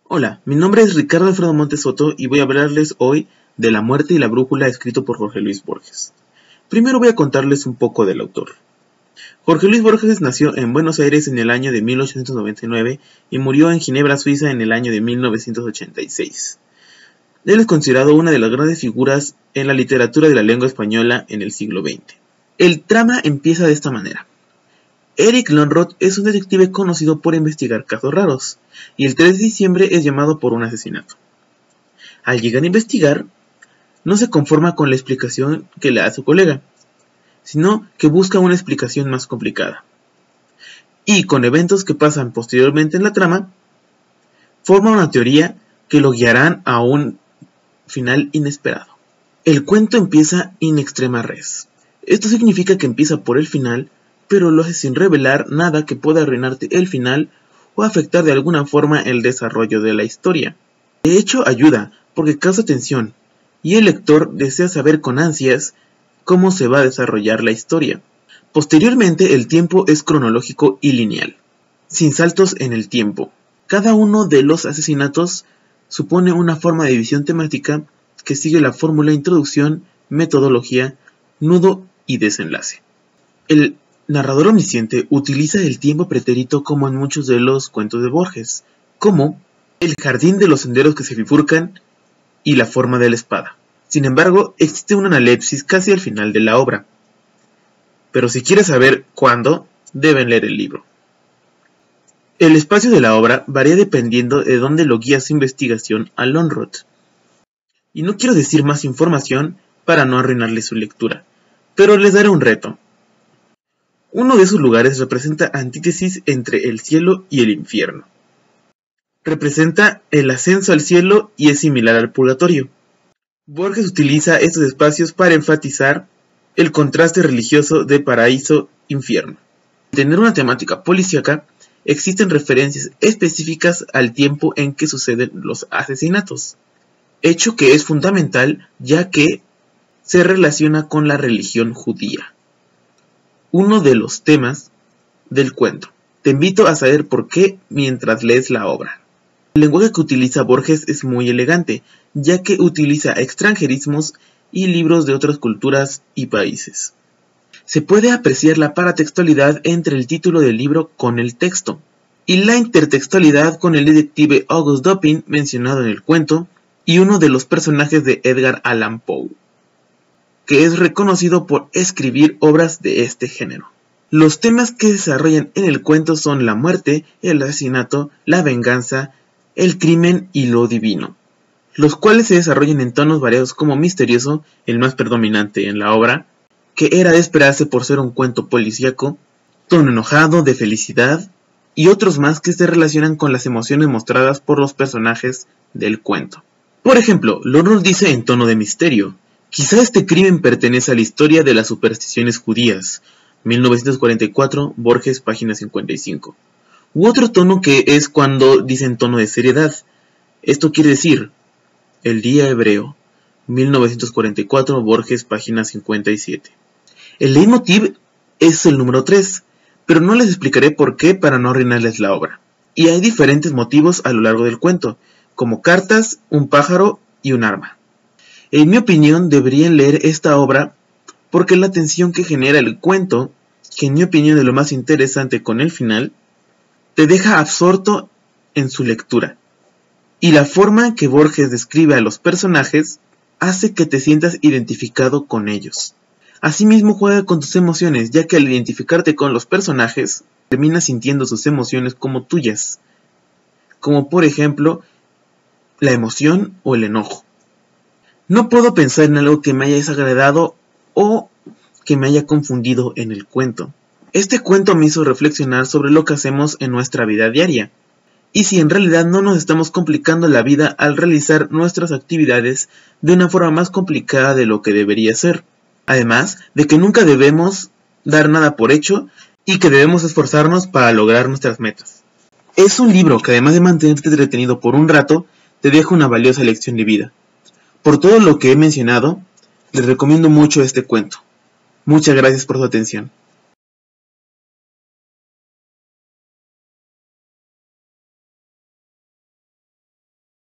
Hola, mi nombre es Ricardo Alfredo Montes Soto y voy a hablarles hoy de La muerte y la brújula, escrito por Jorge Luis Borges. Primero voy a contarles un poco del autor. Jorge Luis Borges nació en Buenos Aires en el año de 1899 y murió en Ginebra, Suiza en el año de 1986. Él es considerado una de las grandes figuras en la literatura de la lengua española en el siglo XX. El trama empieza de esta manera. Eric Lönnrot es un detective conocido por investigar casos raros, y el 3 de diciembre es llamado por un asesinato. Al llegar a investigar, no se conforma con la explicación que le da su colega, sino que busca una explicación más complicada. Y con eventos que pasan posteriormente en la trama, forma una teoría que lo guiarán a un final inesperado. El cuento empieza in extrema res. Esto significa que empieza por el final, pero lo hace sin revelar nada que pueda arruinarte el final o afectar de alguna forma el desarrollo de la historia. De hecho, ayuda, porque causa tensión, y el lector desea saber con ansias cómo se va a desarrollar la historia. Posteriormente, el tiempo es cronológico y lineal, sin saltos en el tiempo. Cada uno de los asesinatos supone una forma de visión temática que sigue la fórmula introducción, metodología, nudo y desenlace. El narrador omnisciente utiliza el tiempo pretérito como en muchos de los cuentos de Borges, como el jardín de los senderos que se bifurcan y la forma de la espada. Sin embargo, existe una analepsis casi al final de la obra. Pero si quieres saber cuándo, deben leer el libro. El espacio de la obra varía dependiendo de dónde lo guía su investigación a Lönnrot. Y no quiero decir más información para no arruinarle su lectura, pero les daré un reto. Uno de esos lugares representa antítesis entre el cielo y el infierno. Representa el ascenso al cielo y es similar al purgatorio. Borges utiliza estos espacios para enfatizar el contraste religioso de paraíso-infierno. Al tener una temática policíaca, existen referencias específicas al tiempo en que suceden los asesinatos, hecho que es fundamental ya que se relaciona con la religión judía. Uno de los temas del cuento. Te invito a saber por qué mientras lees la obra. El lenguaje que utiliza Borges es muy elegante, ya que utiliza extranjerismos y libros de otras culturas y países. Se puede apreciar la paratextualidad entre el título del libro con el texto, y la intertextualidad con el detective August Dupin mencionado en el cuento, y uno de los personajes de Edgar Allan Poe, que es reconocido por escribir obras de este género. Los temas que se desarrollan en el cuento son la muerte, el asesinato, la venganza, el crimen y lo divino, los cuales se desarrollan en tonos variados como misterioso, el más predominante en la obra, que era de esperarse por ser un cuento policíaco, tono enojado, de felicidad, y otros más que se relacionan con las emociones mostradas por los personajes del cuento. Por ejemplo, Lönnrot dice en tono de misterio: quizá este crimen pertenece a la historia de las supersticiones judías, 1944, Borges, página 55. U otro tono que es cuando dice en tono de seriedad. Esto quiere decir, el día hebreo, 1944, Borges, página 57. El leitmotiv es el número 3, pero no les explicaré por qué para no arruinarles la obra. Y hay diferentes motivos a lo largo del cuento, como cartas, un pájaro y un arma. En mi opinión, deberían leer esta obra porque la tensión que genera el cuento, que en mi opinión es lo más interesante con el final, te deja absorto en su lectura. Y la forma en que Borges describe a los personajes hace que te sientas identificado con ellos. Asimismo juega con tus emociones, ya que al identificarte con los personajes, terminas sintiendo sus emociones como tuyas. Como por ejemplo, la emoción o el enojo. No puedo pensar en algo que me haya desagradado o que me haya confundido en el cuento. Este cuento me hizo reflexionar sobre lo que hacemos en nuestra vida diaria, y si en realidad no nos estamos complicando la vida al realizar nuestras actividades de una forma más complicada de lo que debería ser. Además de que nunca debemos dar nada por hecho y que debemos esforzarnos para lograr nuestras metas. Es un libro que además de mantenerte entretenido por un rato, te deja una valiosa lección de vida. Por todo lo que he mencionado, les recomiendo mucho este cuento. Muchas gracias por su atención.